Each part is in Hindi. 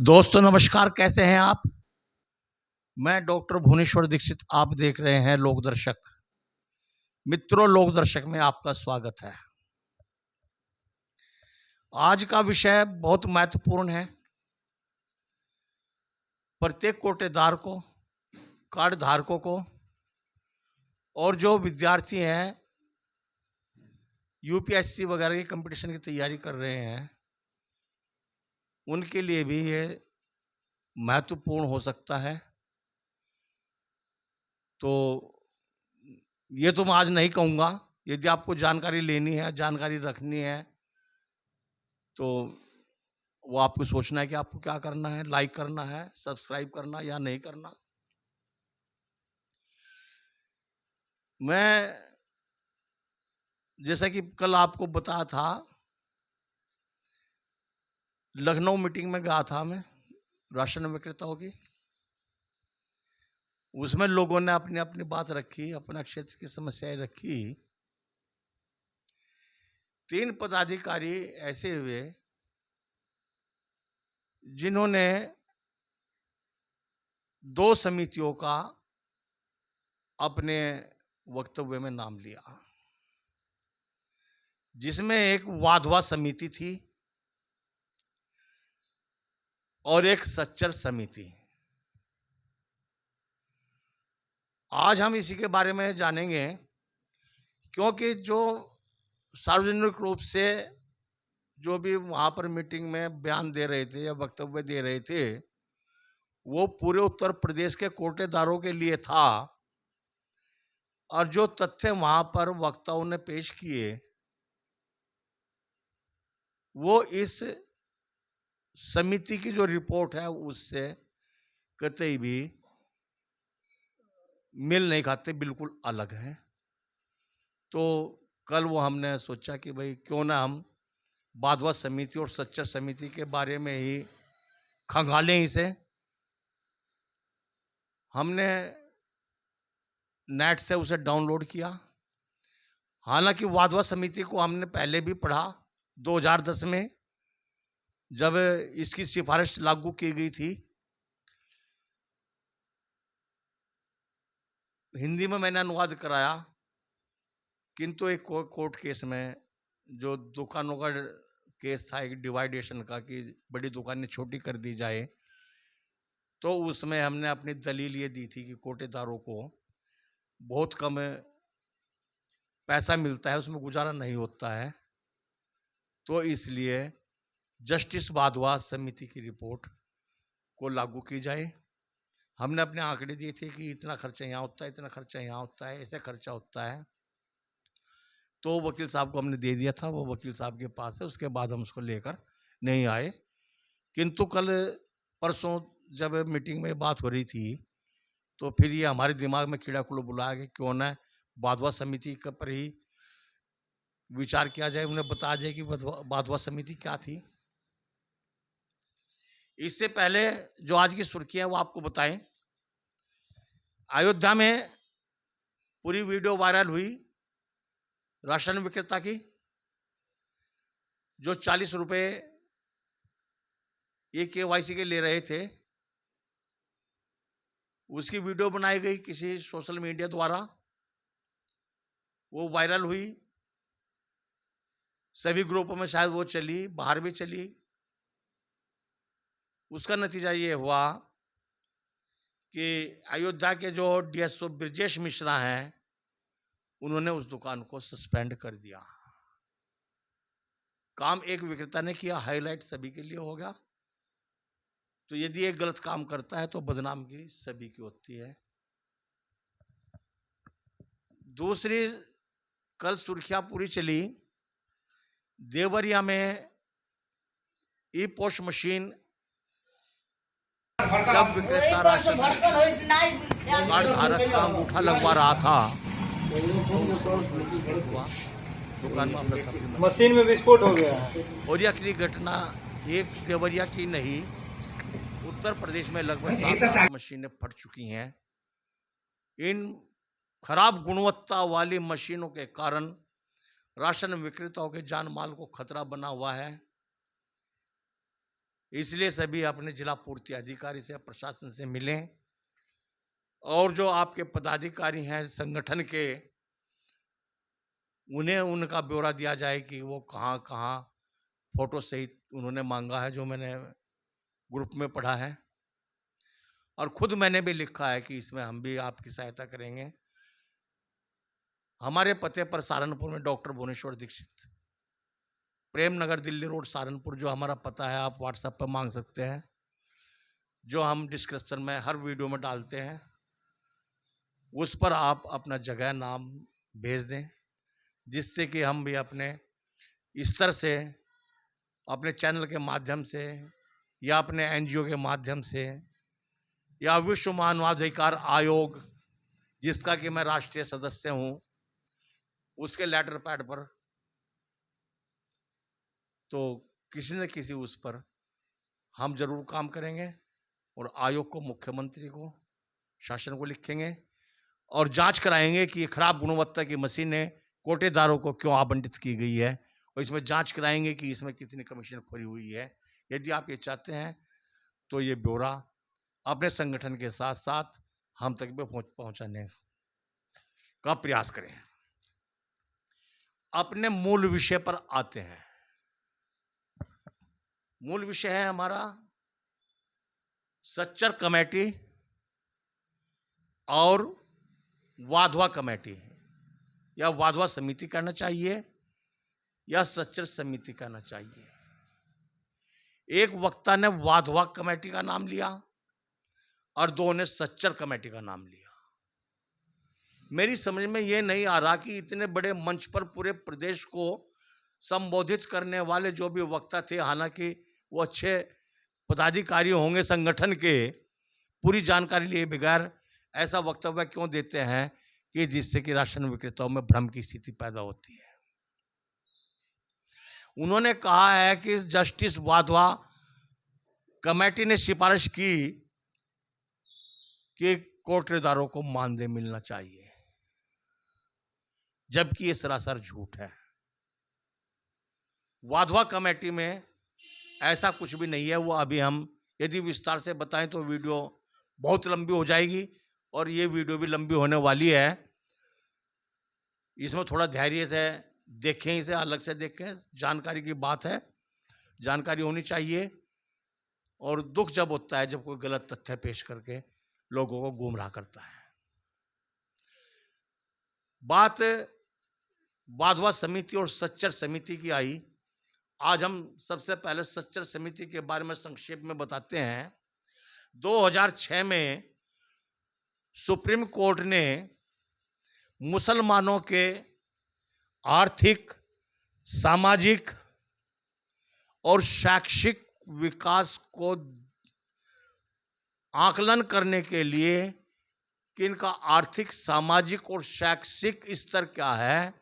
दोस्तों नमस्कार, कैसे हैं आप। मैं डॉक्टर भुवनेश्वर दीक्षित, आप देख रहे हैं लोक दर्शक। मित्रों, लोक दर्शक में आपका स्वागत है। आज का विषय बहुत महत्वपूर्ण है। प्रत्येक कोटेदार को, कार्ड धारकों को और जो विद्यार्थी हैं यूपीएससी वगैरह की कंपटीशन की तैयारी कर रहे हैं, उनके लिए भी ये महत्वपूर्ण हो सकता है। तो ये तो मैं आज नहीं कहूँगा। यदि आपको जानकारी लेनी है, जानकारी रखनी है, तो वो आपको सोचना है कि आपको क्या करना है। लाइक करना है, सब्सक्राइब करना या नहीं करना। मैं जैसा कि कल आपको बताया था, लखनऊ मीटिंग में गया था मैं, राशन विक्रेताओं की। उसमें लोगों ने अपनी अपनी बात रखी, अपना क्षेत्र की समस्याएं रखी। 3 पदाधिकारी ऐसे हुए जिन्होंने 2 समितियों का अपने वक्तव्य में नाम लिया, जिसमें एक वाधवा समिति थी और एक सच्चर समिति। आज हम इसी के बारे में जानेंगे, क्योंकि जो सार्वजनिक रूप से जो भी वहाँ पर मीटिंग में बयान दे रहे थे या वक्तव्य दे रहे थे, वो पूरे उत्तर प्रदेश के कोटेदारों के लिए था। और जो तथ्य वहाँ पर वक्ताओं ने पेश किए, वो इस समिति की जो रिपोर्ट है उससे कतई भी मेल नहीं खाते, बिल्कुल अलग है। तो कल वो हमने सोचा कि भाई क्यों ना हम वाधवा समिति और सच्चर समिति के बारे में ही खंगालें इसे। हमने नेट से उसे डाउनलोड किया। हालांकि वाधवा समिति को हमने पहले भी पढ़ा, 2010 में जब इसकी सिफारिश लागू की गई थी। हिंदी में मैंने अनुवाद कराया, किंतु एक कोर्ट केस में जो दुकानों का केस था, एक डिवाइडेशन का, कि बड़ी दुकानें छोटी कर दी जाए, तो उसमें हमने अपनी दलील ये दी थी कि कोटेदारों को बहुत कम पैसा मिलता है, उसमें गुजारा नहीं होता है। तो इसलिए जस्टिस वाधवा समिति की रिपोर्ट को लागू की जाए। हमने अपने आंकड़े दिए थे कि इतना खर्चा यहाँ होता है, इतना खर्चा यहाँ होता है, ऐसे खर्चा होता है। तो वकील साहब को हमने दे दिया था, वो वकील साहब के पास है। उसके बाद हम उसको लेकर नहीं आए। किंतु कल परसों जब मीटिंग में बात हो रही थी, तो फिर ये हमारे दिमाग में कीड़ा कुल बुलाया कि क्यों ना वाधवा समिति के पर ही विचार किया जाए, उन्हें बताया जाए कि वाधवा समिति क्या थी। इससे पहले जो आज की सुर्खियां वो आपको बताएं। अयोध्या में पूरी वीडियो वायरल हुई राशन विक्रेता की, जो 40 रुपए ये केवाईसी के ले रहे थे। उसकी वीडियो बनाई गई किसी सोशल मीडिया द्वारा, वो वायरल हुई। सभी ग्रुपों में शायद वो चली, बाहर भी चली। उसका नतीजा ये हुआ कि अयोध्या के जो डीएसओ ब्रजेश मिश्रा हैं, उन्होंने उस दुकान को सस्पेंड कर दिया। काम एक विक्रेता ने किया, हाईलाइट सभी के लिए हो गया। तो यदि एक गलत काम करता है तो बदनामी सभी की होती है। दूसरी कल सुर्खियां पूरी चली, देवरिया में ई पोस्ट मशीन जब विक्रेता राशन कार्ड धारक का अंगूठा लगवा रहा था, हुआ दुकान में मशीन में विस्फोट हो गया। और यह घटना एक देवरिया की नहीं, उत्तर प्रदेश में लगभग 7 मशीनें फट चुकी हैं। इन खराब गुणवत्ता वाली मशीनों के कारण राशन विक्रेताओं के जान माल को खतरा बना हुआ है। इसलिए सभी अपने जिला पूर्ति अधिकारी से, प्रशासन से मिलें और जो आपके पदाधिकारी हैं संगठन के, उन्हें उनका ब्यौरा दिया जाए कि वो कहाँ-कहाँ फोटो सहित उन्होंने मांगा है, जो मैंने ग्रुप में पढ़ा है। और खुद मैंने भी लिखा है कि इसमें हम भी आपकी सहायता करेंगे। हमारे पते पर सहारनपुर में डॉक्टर भुवनेश्वर दीक्षित, प्रेम नगर, दिल्ली रोड, सहारनपुर, जो हमारा पता है आप व्हाट्सएप पर मांग सकते हैं, जो हम डिस्क्रिप्शन में हर वीडियो में डालते हैं। उस पर आप अपना जगह, नाम भेज दें, जिससे कि हम भी अपने स्तर से, अपने चैनल के माध्यम से या अपने एनजीओ के माध्यम से या विश्व मानवाधिकार आयोग, जिसका कि मैं राष्ट्रीय सदस्य हूं, उसके लेटर पैड पर तो किसी न किसी उस पर हम जरूर काम करेंगे और आयोग को, मुख्यमंत्री को, शासन को लिखेंगे और जांच कराएंगे कि ये खराब गुणवत्ता की मशीनें कोटेदारों को क्यों आवंटित की गई है, और इसमें जांच कराएंगे कि इसमें कितनी कमीशन खोरी हुई है। यदि आप ये चाहते हैं तो ये ब्यौरा अपने संगठन के साथ साथ हम तक भी पहुंचाने का प्रयास करें। अपने मूल विषय पर आते हैं। मूल विषय है हमारा सच्चर कमेटी और वाधवा कमेटी, या वाधवा समिति कहना चाहिए या सच्चर समिति कहना चाहिए। एक वक्ता ने वाधवा कमेटी का नाम लिया और दो ने सच्चर कमेटी का नाम लिया। मेरी समझ में ये नहीं आ रहा कि इतने बड़े मंच पर पूरे प्रदेश को संबोधित करने वाले जो भी वक्ता थे, हालांकि वो अच्छे पदाधिकारी होंगे संगठन के, पूरी जानकारी लिए बगैर ऐसा वक्तव्य क्यों देते हैं कि जिससे कि राशन विक्रेताओं में भ्रम की स्थिति पैदा होती है। उन्होंने कहा है कि जस्टिस वाधवा कमेटी ने सिफारिश की कि कोटेदारों को मानदेय मिलना चाहिए, जबकि ये सरासर झूठ है। वाधवा कमेटी में ऐसा कुछ भी नहीं है। वो अभी हम यदि विस्तार से बताएं तो वीडियो बहुत लंबी हो जाएगी और ये वीडियो भी लंबी होने वाली है। इसमें थोड़ा धैर्य से देखें, इसे अलग से देखें, जानकारी की बात है, जानकारी होनी चाहिए। और दुख जब होता है जब कोई गलत तथ्य पेश करके लोगों को गुमराह करता है। बात वाधवा समिति और सच्चर समिति की आई। आज हम सबसे पहले सच्चर समिति के बारे में संक्षेप में बताते हैं। 2006 में सुप्रीम कोर्ट ने मुसलमानों के आर्थिक, सामाजिक और शैक्षिक विकास को आकलन करने के लिए कि इनका आर्थिक, सामाजिक और शैक्षिक स्तर क्या है,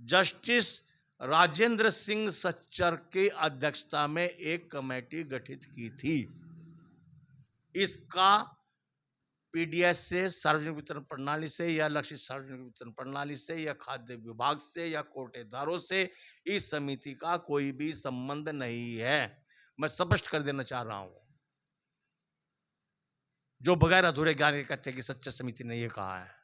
जस्टिस राजेंद्र सिंह सच्चर की अध्यक्षता में एक कमेटी गठित की थी। इसका पीडीएस से, सार्वजनिक वितरण प्रणाली से या लक्षित सार्वजनिक वितरण प्रणाली से या खाद्य विभाग से या कोटेदारों से इस समिति का कोई भी संबंध नहीं है। मैं स्पष्ट कर देना चाह रहा हूं। जो बगैर अधूरे ज्ञान के कहते हैं कि सच्चर समिति ने यह कहा है।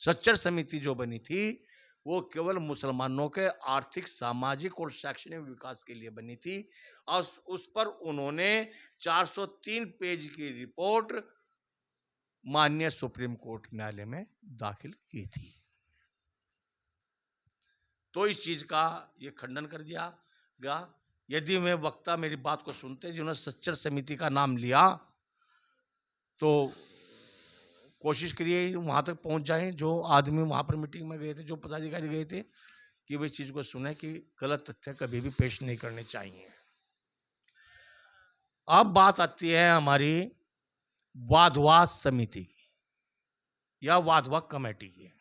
सच्चर समिति जो बनी थी वो केवल मुसलमानों के आर्थिक, सामाजिक और शैक्षणिक विकास के लिए बनी थी और उस पर उन्होंने 403 पेज की रिपोर्ट माननीय सुप्रीम कोर्ट न्यायालय में दाखिल की थी। तो इस चीज का ये खंडन कर दिया गया। यदि मैं वक्ता मेरी बात को सुनते, जिन्होंने सच्चर समिति का नाम लिया, तो कोशिश करिए वहां तक पहुंच जाएं। जो आदमी वहां पर मीटिंग में गए थे, जो पदाधिकारी गए थे, कि वे चीज को सुने कि गलत तथ्य कभी भी पेश नहीं करने चाहिए। अब बात आती है हमारी वाधवा समिति की या वाधवा कमेटी की।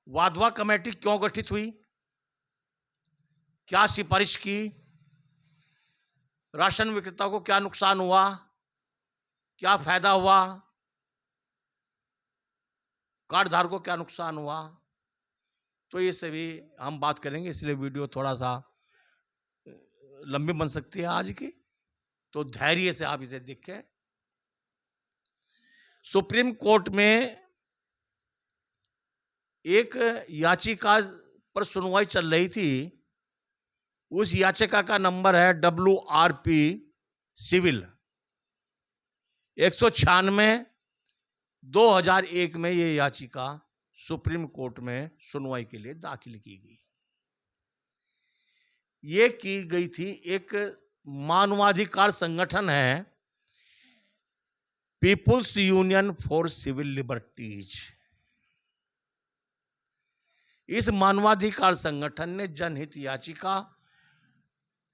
वाधवा कमेटी क्यों गठित हुई, क्या सिफारिश की, राशन विक्रेताओं को क्या नुकसान हुआ, क्या फायदा हुआ, कार्ड धारकों को क्या नुकसान हुआ, तो ये सभी हम बात करेंगे। इसलिए वीडियो थोड़ा सा लंबी बन सकती है आज की, तो धैर्य से आप इसे देखें। सुप्रीम कोर्ट में एक याचिका पर सुनवाई चल रही थी। उस याचिका का नंबर है WRP सिविल 196 2001 में ये याचिका सुप्रीम कोर्ट में सुनवाई के लिए दाखिल की गई। ये की गई थी, एक मानवाधिकार संगठन है People's Union for Civil Liberties. इस मानवाधिकार संगठन ने जनहित याचिका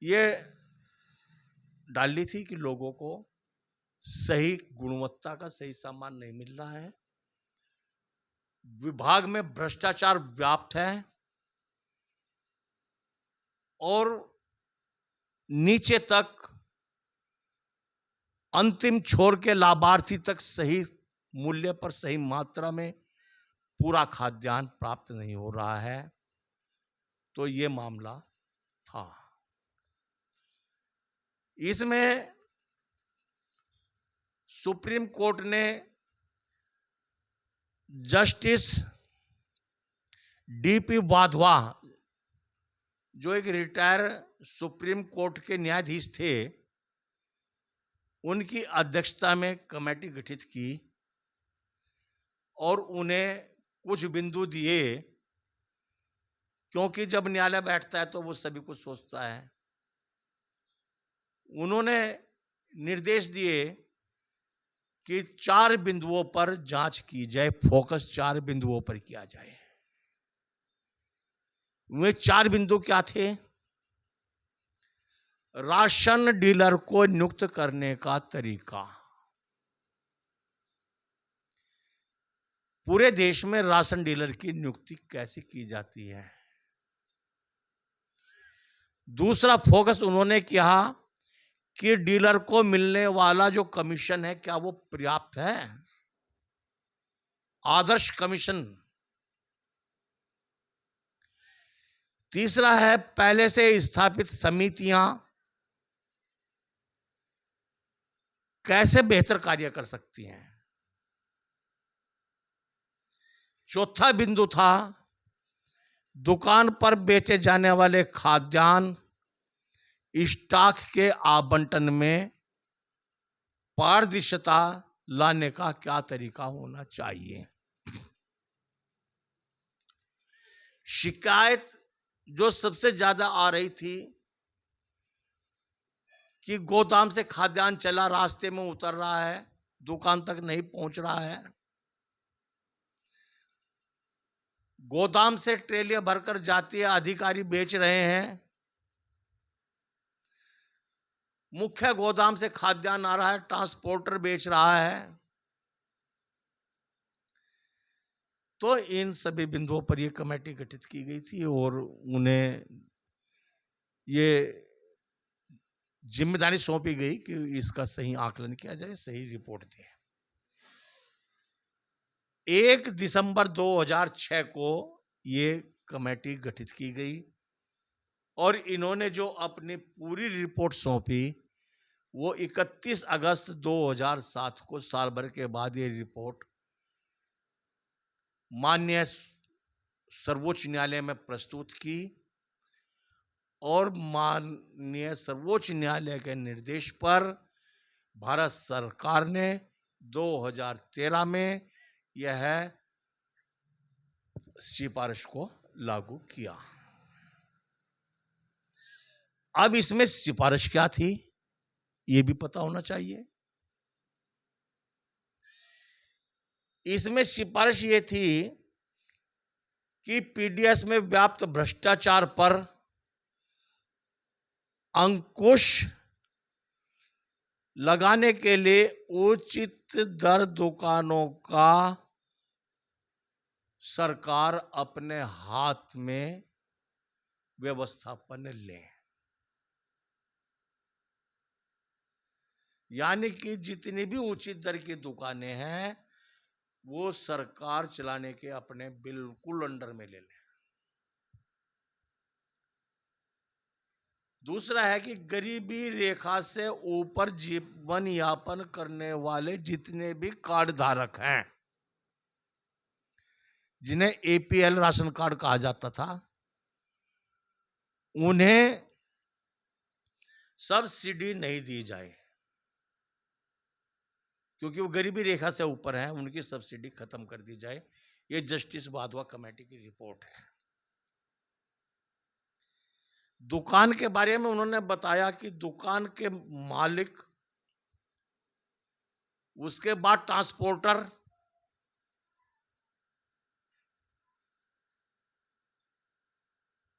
ये डाली थी कि लोगों को सही गुणवत्ता का सही सामान नहीं मिल रहा है, विभाग में भ्रष्टाचार व्याप्त है और नीचे तक अंतिम छोर के लाभार्थी तक सही मूल्य पर सही मात्रा में पूरा खाद्यान्न प्राप्त नहीं हो रहा है। तो ये मामला था। इसमें सुप्रीम कोर्ट ने जस्टिस DP वाधवा, जो एक रिटायर सुप्रीम कोर्ट के न्यायाधीश थे, उनकी अध्यक्षता में कमेटी गठित की और उन्हें कुछ बिंदु दिए, क्योंकि जब न्यायालय बैठता है तो वो सभी कुछ सोचता है। उन्होंने निर्देश दिए कि 4 बिंदुओं पर जांच की जाए, फोकस 4 बिंदुओं पर किया जाए। वे 4 बिंदु क्या थे? राशन डीलर को नियुक्त करने का तरीका। पूरे देश में राशन डीलर की नियुक्ति कैसे की जाती है। दूसरा फोकस उन्होंने किया कि डीलर को मिलने वाला जो कमीशन है क्या वो पर्याप्त है, आदर्श कमीशन। तीसरा है पहले से स्थापित समितियां कैसे बेहतर कार्य कर सकती हैं। चौथा बिंदु था दुकान पर बेचे जाने वाले खाद्यान्न स्टॉक के आवंटन में पारदर्शिता लाने का क्या तरीका होना चाहिए। शिकायत जो सबसे ज्यादा आ रही थी कि गोदाम से खाद्यान्न चला, रास्ते में उतर रहा है, दुकान तक नहीं पहुंच रहा है, गोदाम से ट्रेलियां भरकर जाती है, अधिकारी बेच रहे हैं, मुख्य गोदाम से खाद्यान्न आ रहा है, ट्रांसपोर्टर बेच रहा है। तो इन सभी बिंदुओं पर यह कमेटी गठित की गई थी और उन्हें ये जिम्मेदारी सौंपी गई कि इसका सही आकलन किया जाए, सही रिपोर्ट दें। 1 दिसंबर 2006 को ये कमेटी गठित की गई और इन्होंने जो अपनी पूरी रिपोर्ट सौंपी वो 31 अगस्त 2007 को, साल भर के बाद, ये रिपोर्ट माननीय सर्वोच्च न्यायालय में प्रस्तुत की और माननीय सर्वोच्च न्यायालय के निर्देश पर भारत सरकार ने 2013 में यह सिफारिश को लागू किया। अब इसमें सिफारिश क्या थी ये भी पता होना चाहिए। इसमें सिफारिश ये थी कि पीडीएस में व्याप्त भ्रष्टाचार पर अंकुश लगाने के लिए उचित दर दुकानों का सरकार अपने हाथ में व्यवस्थापन ले, यानी कि जितनी भी उचित दर की दुकानें हैं वो सरकार चलाने के अपने बिल्कुल अंडर में ले लें। दूसरा है कि गरीबी रेखा से ऊपर जीवन यापन करने वाले जितने भी कार्ड धारक हैं, जिन्हें एपीएल राशन कार्ड कहा जाता था, उन्हें सब्सिडी नहीं दी जाए, क्योंकि वो गरीबी रेखा से ऊपर हैं, उनकी सब्सिडी खत्म कर दी जाए। ये जस्टिस वाधवा कमेटी की रिपोर्ट है। दुकान के बारे में उन्होंने बताया कि दुकान के मालिक, उसके बाद ट्रांसपोर्टर,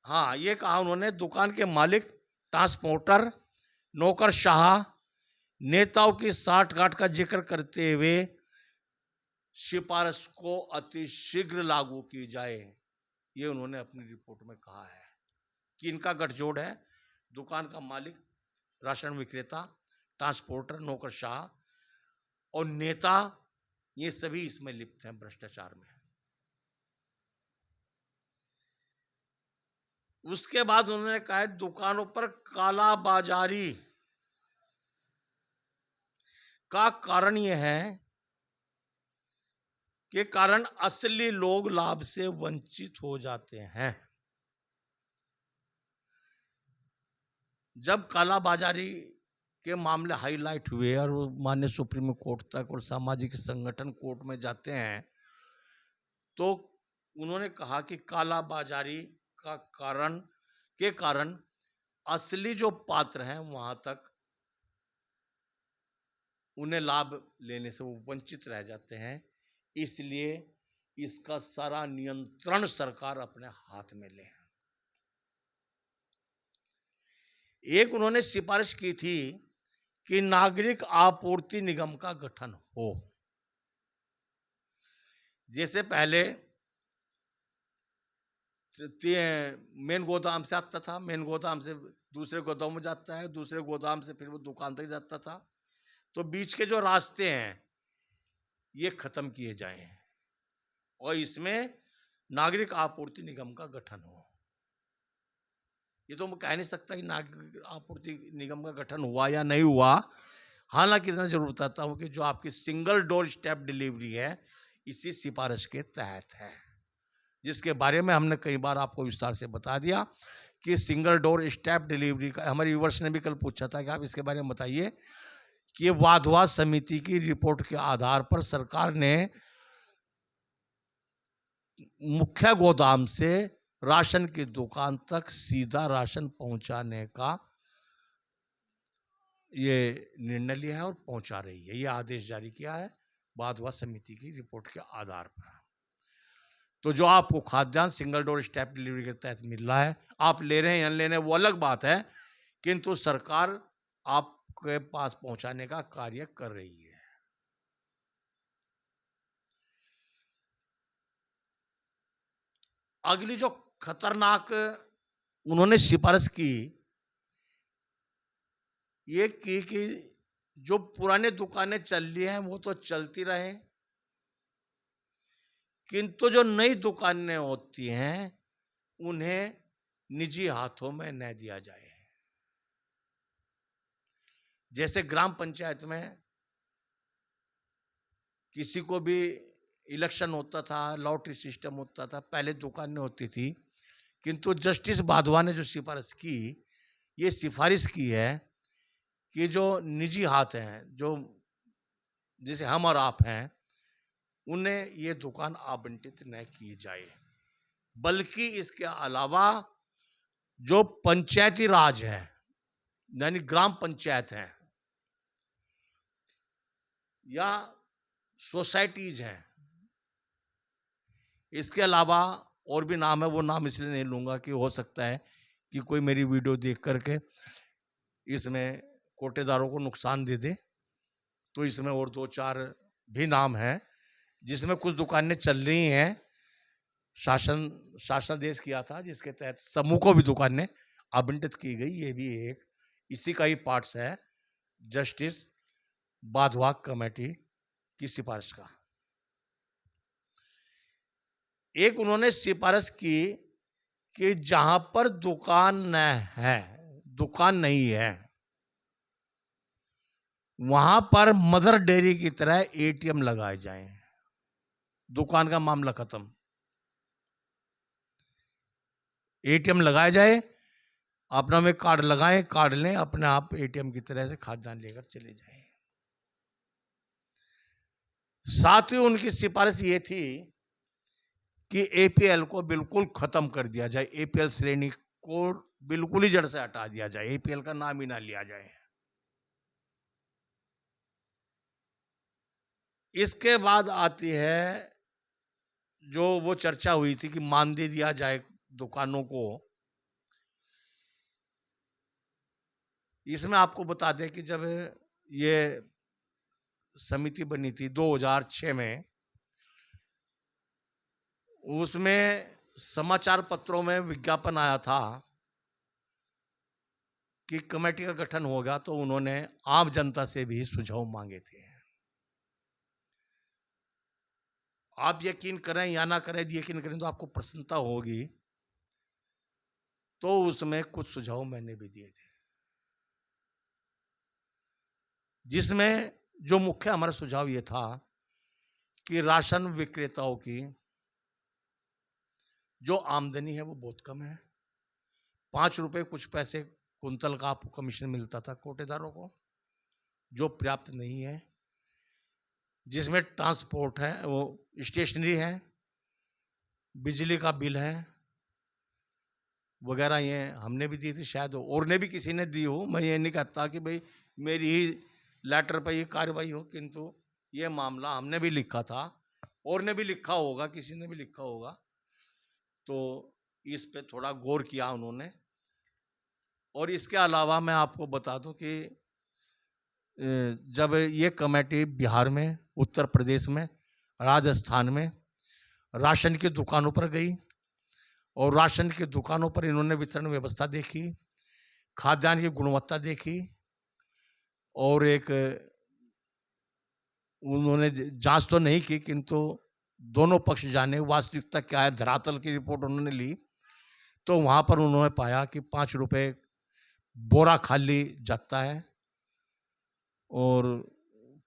हाँ ये कहा उन्होंने, दुकान के मालिक, ट्रांसपोर्टर, नौकरशाह, नेताओं की साठगांठ का जिक्र करते हुए सिफारिश को अतिशीघ्र लागू की जाए, ये उन्होंने अपनी रिपोर्ट में कहा है कि इनका गठजोड़ है। दुकान का मालिक, राशन विक्रेता, ट्रांसपोर्टर, नौकरशाह और नेता, ये सभी इसमें लिप्त हैं भ्रष्टाचार में। उसके बाद उन्होंने कहा है दुकानों पर कालाबाजारी का कारण यह है कि कारण असली लोग लाभ से वंचित हो जाते हैं। जब कालाबाजारी के मामले हाईलाइट हुए और वो माननीय सुप्रीम कोर्ट तक और सामाजिक संगठन कोर्ट में जाते हैं, तो उन्होंने कहा कि कालाबाजारी का कारण असली जो पात्र हैं वहां तक उन्हें लाभ लेने से वो वंचित रह जाते हैं, इसलिए इसका सारा नियंत्रण सरकार अपने हाथ में ले। एक उन्होंने सिफारिश की थी कि नागरिक आपूर्ति निगम का गठन हो। जैसे पहले मेन गोदाम से आता था, मेन गोदाम से दूसरे गोदाम में जाता है, दूसरे गोदाम से फिर वो दुकान तक जाता था, तो बीच के जो रास्ते हैं ये खत्म किए जाएं और इसमें नागरिक आपूर्ति निगम का गठन हो। ये तो मैं कह नहीं सकता कि नागरिक आपूर्ति निगम का गठन हुआ या नहीं हुआ। हालांकि इतना जरूर बताता हूं कि जो आपकी सिंगल डोर स्टेप डिलीवरी है, इसी सिफारिश के तहत है, जिसके बारे में हमने कई बार आपको विस्तार से बता दिया कि सिंगल डोर स्टेप डिलीवरी का, हमारे व्यूअर्स ने भी कल पूछा था कि आप इसके बारे में बताइए, कि ये वाधवा समिति की रिपोर्ट के आधार पर सरकार ने मुख्य गोदाम से राशन की दुकान तक सीधा राशन पहुंचाने का ये निर्णय लिया है और पहुंचा रही है। ये आदेश जारी किया है वाधवा समिति की रिपोर्ट के आधार पर। तो जो आपको खाद्यान्न सिंगल डोर स्टेप डिलीवरी के तहत मिल रहा है, आप ले रहे हैं या ले रहे हैं वो अलग बात है, किंतु सरकार आपके पास पहुंचाने का कार्य कर रही है। अगली जो खतरनाक उन्होंने सिफारिश की, ये की कि जो पुरानी दुकानें चल रही हैं वो तो चलती रहे, किंतु जो नई दुकानें होती हैं उन्हें निजी हाथों में न दिया जाए। जैसे ग्राम पंचायत में किसी को भी इलेक्शन होता था, लॉटरी सिस्टम होता था, पहले दुकानें होती थी, किंतु जस्टिस वाधवा ने जो सिफारिश की, ये सिफारिश की है कि जो निजी हाथ हैं, जो जैसे हम और आप हैं, उन्हें ये दुकान आवंटित न की जाए, बल्कि इसके अलावा जो पंचायती राज है यानी ग्राम पंचायत हैं या सोसाइटीज हैं, इसके अलावा और भी नाम है, वो नाम इसलिए नहीं लूंगा कि हो सकता है कि कोई मेरी वीडियो देख करके इसमें कोटेदारों को नुकसान दे दे, तो इसमें और दो चार भी नाम हैं जिसमें कुछ दुकानें चल रही हैं। शासनादेश किया था जिसके तहत समूह को भी दुकानें आवंटित की गई, ये भी एक इसी का ही पार्ट्स है जस्टिस वाधवा कमेटी की सिफारिश का। एक उन्होंने सिफारिश की कि जहां पर दुकान न है, दुकान नहीं है, वहां पर मदर डेयरी की तरह एटीएम लगाए जाएं। दुकान का मामला खत्म। एटीएम लगाया जाए, अपना में कार्ड लगाएं, कार्ड लें, अपने आप एटीएम की तरह से खाद्यान्न लेकर चले जाएं। साथ ही उनकी सिफारिश ये थी कि एपीएल को बिल्कुल खत्म कर दिया जाए, एपीएल श्रेणी को बिल्कुल ही जड़ से हटा दिया जाए, एपीएल का नाम ही ना लिया जाए। इसके बाद आती है जो वो चर्चा हुई थी कि मानदेय दिया जाए दुकानों को। इसमें आपको बता दें कि जब ये समिति बनी थी 2006 में, उसमें समाचार पत्रों में विज्ञापन आया था कि कमेटी का गठन होगा, तो उन्होंने आम जनता से भी सुझाव मांगे थे। आप यकीन करें या ना करें, यकीन करें तो आपको प्रसन्नता होगी, तो उसमें कुछ सुझाव मैंने भी दिए थे, जिसमें जो मुख्य हमारा सुझाव ये था कि राशन विक्रेताओं की जो आमदनी है वो बहुत कम है। 5 रुपए कुछ पैसे कुंतल का आपको कमीशन मिलता था कोटेदारों को, जो पर्याप्त नहीं है, जिसमें ट्रांसपोर्ट है, वो स्टेशनरी है, बिजली का बिल है वगैरह। ये हमने भी दी थी, शायद और ने भी किसी ने दी हो, मैं ये नहीं कहता कि भाई मेरी ही लेटर पर ये कार्रवाई हो, किंतु ये मामला हमने भी लिखा था, और ने भी लिखा होगा, किसी ने भी लिखा होगा, तो इस पे थोड़ा गौर किया उन्होंने। और इसके अलावा मैं आपको बता दूं कि जब ये कमेटी बिहार में, उत्तर प्रदेश में, राजस्थान में राशन की दुकानों पर गई, और राशन की दुकानों पर इन्होंने वितरण व्यवस्था देखी, खाद्यान्न की गुणवत्ता देखी, और एक उन्होंने जांच तो नहीं की, किंतु दोनों पक्ष जाने वास्तविकता क्या है, धरातल की रिपोर्ट उन्होंने ली। तो वहाँ पर उन्होंने पाया कि 5 रुपए बोरा खाली जाता है, और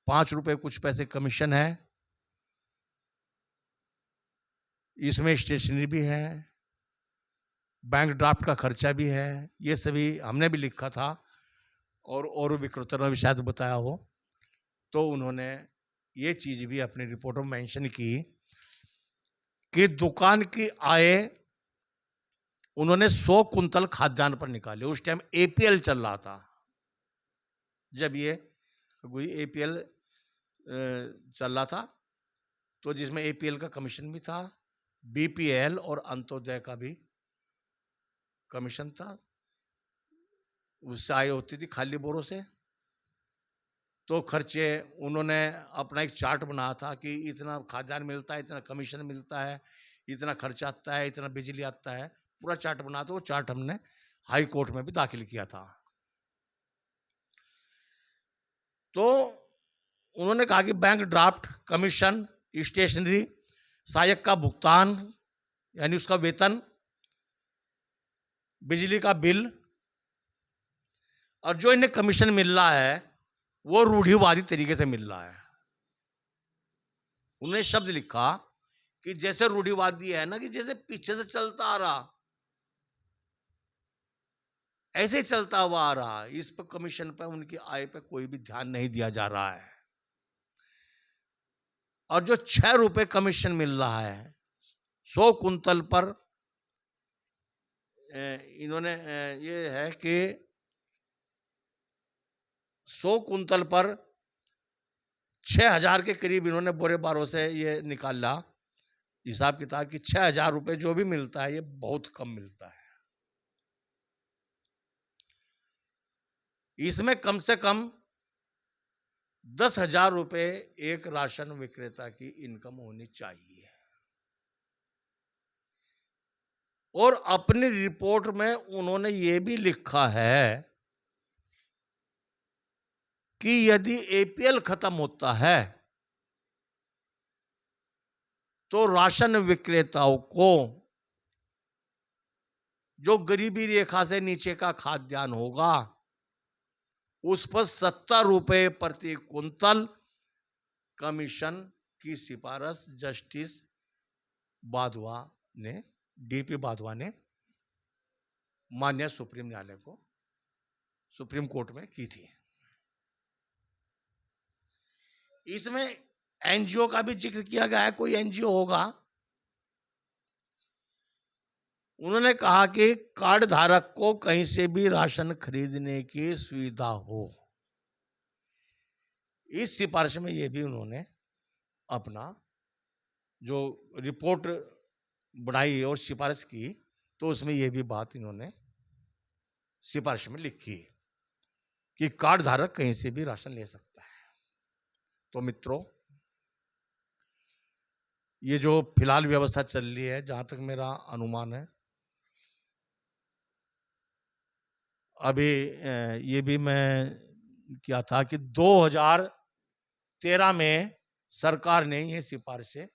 5 रुपए कुछ पैसे कमीशन है, इसमें स्टेशनरी भी है, बैंक ड्राफ्ट का खर्चा भी है। ये सभी हमने भी लिखा था, और विक्रेताओं ने भी शायद बताया हो। तो उन्होंने ये चीज़ भी अपनी रिपोर्ट में मेंशन की कि दुकान की आय उन्होंने 100 कुंतल खाद्यान्न पर निकाले। उस टाइम एपीएल चल रहा था, जब ये एपीएल चल रहा था, तो जिसमें एपीएल का कमीशन भी था, बीपीएल और अंत्योदय का भी कमीशन था, उससे आय होती थी खाली बोरों से। तो खर्चे उन्होंने अपना एक चार्ट बनाया था कि इतना खाद्यान्न मिलता है, इतना कमीशन मिलता है, इतना खर्चा आता है, इतना बिजली आता है, पूरा चार्ट बना। तो वो चार्ट हमने हाई कोर्ट में भी दाखिल किया था। तो उन्होंने कहा कि बैंक ड्राफ्ट, कमीशन, स्टेशनरी, सहायक का भुगतान यानी उसका वेतन, बिजली का बिल, और जो इन्हें कमीशन मिल रहा है वो रूढ़िवादी तरीके से मिल रहा है। उन्होंने शब्द लिखा कि जैसे रूढ़िवादी है ना, कि जैसे पीछे से चलता आ रहा, ऐसे ही चलता हुआ आ रहा। इस पर कमीशन पर, उनकी आय पर कोई भी ध्यान नहीं दिया जा रहा है। और जो 6 रुपए कमीशन मिल रहा है 100 कुंतल पर, इन्होंने ये है कि 100 कुंतल पर 6,000 के करीब इन्होंने बोरे बारों से ये निकाला हिसाब किताब कि 6,000 रुपए जो भी मिलता है ये बहुत कम मिलता है। इसमें कम से कम 10,000 रुपए एक राशन विक्रेता की इनकम होनी चाहिए। और अपनी रिपोर्ट में उन्होंने ये भी लिखा है कि यदि एपीएल खत्म होता है तो राशन विक्रेताओं को जो गरीबी रेखा से नीचे का खाद्यान्न होगा उस पर 70 रुपए प्रति कुंतल कमीशन की सिफारिश जस्टिस बाधवा ने, डीपी बाधवा ने माननीय सुप्रीम कोर्ट में की थी। इसमें एनजीओ का भी जिक्र किया गया है। कोई एनजीओ होगा, उन्होंने कहा कि कार्ड धारक को कहीं से भी राशन खरीदने की सुविधा हो। इस सिफारिश में ये भी उन्होंने अपना जो रिपोर्ट बनाई और सिफारिश की, तो उसमें ये भी बात इन्होंने सिफारिश में लिखी कि कार्ड धारक कहीं से भी राशन ले सकता है। तो मित्रों, ये जो फिलहाल व्यवस्था चल रही है, जहां तक मेरा अनुमान है, अभी ये भी मैं क्या था कि 2013 में सरकार ने ये सिफारिशें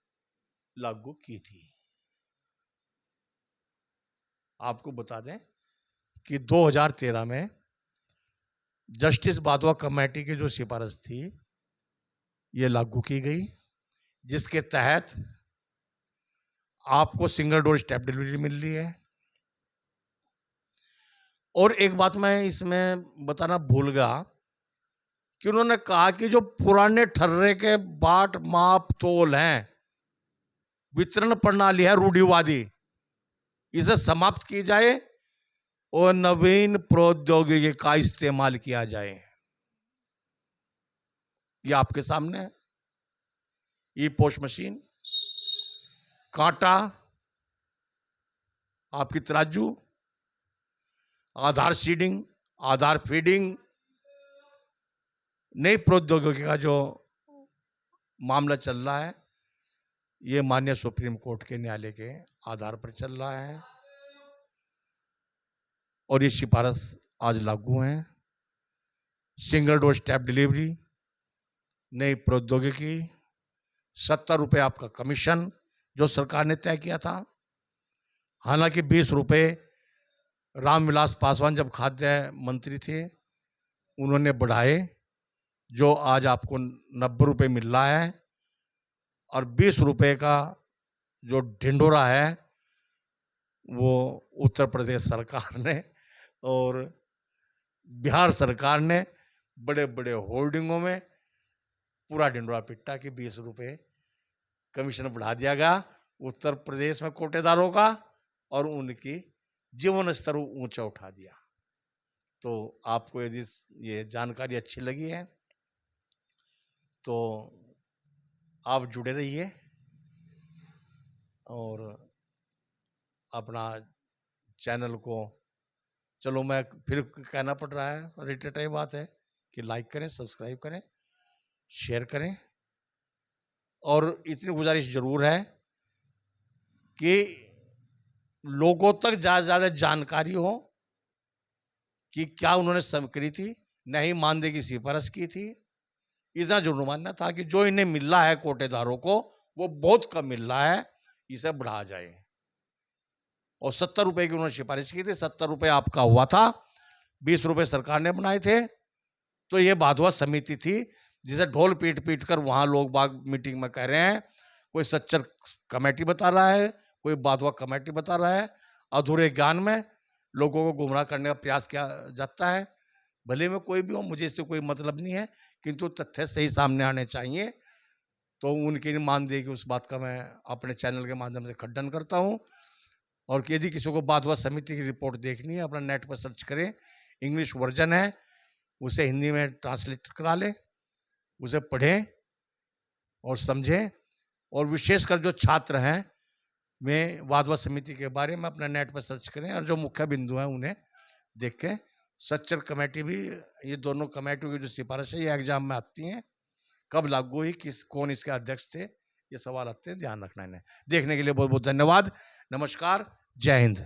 लागू की थी। आपको बता दें कि 2013 में जस्टिस बाधवा कमेटी की जो सिफारिश थी ये लागू की गई, जिसके तहत आपको सिंगल डोर स्टेप डिलीवरी मिल रही है। और एक बात मैं इसमें बताना भूल गया कि उन्होंने कहा कि जो पुराने ठर्रे के बाट माप तोल हैं, वितरण प्रणाली है रूढ़िवादी, इसे समाप्त की जाए और नवीन प्रौद्योगिकी का इस्तेमाल किया जाए। ये आपके सामने है। ई पोस्ट मशीन, कांटा, आपकी तराजू, आधार सीडिंग, आधार फीडिंग, नई प्रौद्योगिकी का जो मामला चल रहा है, ये माननीय सुप्रीम कोर्ट के न्यायालय के आधार पर चल रहा है और ये सिफारिश आज लागू है। सिंगल डोर स्टेप डिलीवरी, नई प्रौद्योगिकी, 70 रुपये आपका कमीशन जो सरकार ने तय किया था। हालांकि 20 रुपये रामविलास पासवान जब खाद्य मंत्री थे उन्होंने बढ़ाए, जो आज आपको 90 रुपये मिल रहा है। और 20 रुपये का जो ढिंढोरा है वो उत्तर प्रदेश सरकार ने और बिहार सरकार ने बड़े बड़े होर्डिंगों में पूरा ढिंढोरा पिट्टा कि 20 रुपये कमीशन बढ़ा दिया गया उत्तर प्रदेश में कोटेदारों का और उनकी जीवन स्तर ऊंचा उठा दिया। तो आपको यदि ये जानकारी अच्छी लगी है तो आप जुड़े रहिए और अपना चैनल को, चलो मैं फिर कहना पड़ रहा है, रिटेटिव बात है कि लाइक करें, सब्सक्राइब करें, शेयर करें। और इतनी गुजारिश जरूर है कि लोगों तक ज़्यादा से ज़्यादा जानकारी हो कि क्या उन्होंने करी थी, नहीं मानदेय की सिफारिश की थी। इतना जरूर मानना था कि जो इन्हें मिल रहा है कोटेदारों को वो बहुत कम मिल रहा है, इसे बढ़ा जाए। और 70 रुपये की उन्होंने सिफारिश की थी, 70 रुपये आपका हुआ था, 20 रुपये सरकार ने बनाए थे। तो ये बाधवा समिति थी जिसे ढोल पीट पीट कर वहाँ लोग बाग मीटिंग में कह रहे हैं, कोई सच्चर कमेटी बता रहा है, कोई बाधवा कमेटी बता रहा है। अधूरे ज्ञान में लोगों को गुमराह करने का प्रयास किया जाता है। भले में कोई भी हो, मुझे इससे कोई मतलब नहीं है, किंतु तथ्य सही सामने आने चाहिए। तो उनकी मानदेय की उस बात का मैं अपने चैनल के माध्यम से खंडन करता हूँ। और यदि किसी को बाधवा समिति की रिपोर्ट देखनी है, अपना नेट पर सर्च करें, इंग्लिश वर्जन है, उसे हिंदी में ट्रांसलेट करा लें, उसे पढ़ें और समझें। और विशेषकर जो छात्र हैं वे बाधवा समिति के बारे में अपना नेट पर सर्च करें और जो मुख्य बिंदु हैं उन्हें देख के। सच्चर कमेटी भी, ये दोनों कमेटियों की जो सिफारिश है ये एग्जाम में आती हैं, कब लागू हुई, कौन इसके अध्यक्ष थे, ये सवाल आते हैं, ध्यान रखना इन्हें। देखने के लिए बहुत बहुत धन्यवाद। नमस्कार, जय हिंद।